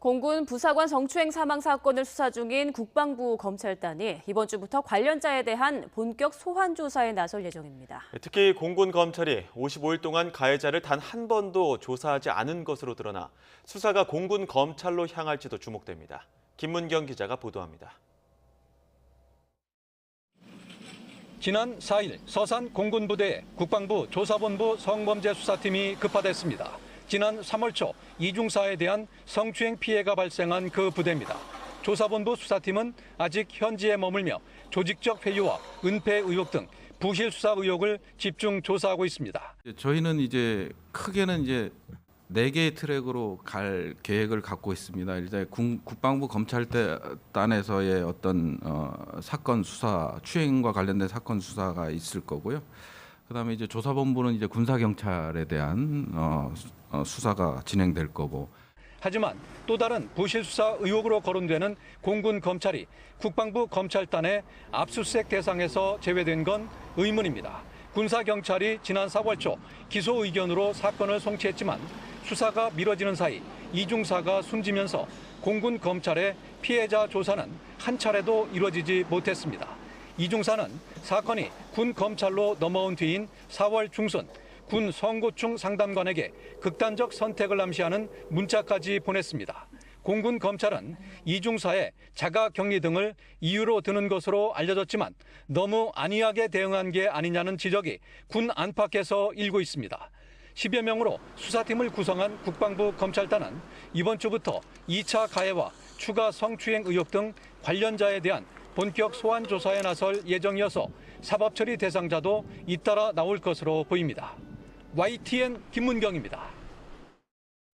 공군 부사관 성추행 사망 사건을 수사 중인 국방부 검찰단이 이번 주부터 관련자에 대한 본격 소환 조사에 나설 예정입니다. 특히 공군 검찰이 55일 동안 가해자를 단 한 번도 조사하지 않은 것으로 드러나 수사가 공군 검찰로 향할지도 주목됩니다. 김문경 기자가 보도합니다. 지난 4일 서산 공군부대에 국방부 조사본부 성범죄수사팀이 급파됐습니다. 지난 3월 초 이중사에 대한 성추행 피해가 발생한 그 부대입니다. 조사본부 수사팀은 아직 현지에 머물며 조직적 회유와 은폐 의혹 등 부실 수사 의혹을 집중 조사하고 있습니다. 저희는 이제 크게는 4개의 트랙으로 갈 계획을 갖고 있습니다. 일단 국방부 검찰단에서의 어떤 사건 수사, 추행과 관련된 사건 수사가 있을 거고요. 그다음에 이제 조사본부는 이제 군사경찰에 대한 수사가 진행될 거고. 하지만 또 다른 부실 수사 의혹으로 거론되는 공군 검찰이 국방부 검찰단의 압수수색 대상에서 제외된 건 의문입니다. 군사경찰이 지난 4월 초 기소 의견으로 사건을 송치했지만 수사가 미뤄지는 사이 이중사가 숨지면서 공군 검찰의 피해자 조사는 한 차례도 이루어지지 못했습니다. 이중사는 사건이 군 검찰로 넘어온 뒤인 4월 중순 군 성고충 상담관에게 극단적 선택을 암시하는 문자까지 보냈습니다. 공군 검찰은 이중사의 자가 격리 등을 이유로 드는 것으로 알려졌지만 너무 안이하게 대응한 게 아니냐는 지적이 군 안팎에서 일고 있습니다. 10여 명으로 수사팀을 구성한 국방부 검찰단은 이번 주부터 2차 가해와 추가 성추행 의혹 등 관련자에 대한 본격 소환 조사에 나설 예정이어서 사법처리 대상자도 잇따라 나올 것으로 보입니다. YTN 김문경입니다.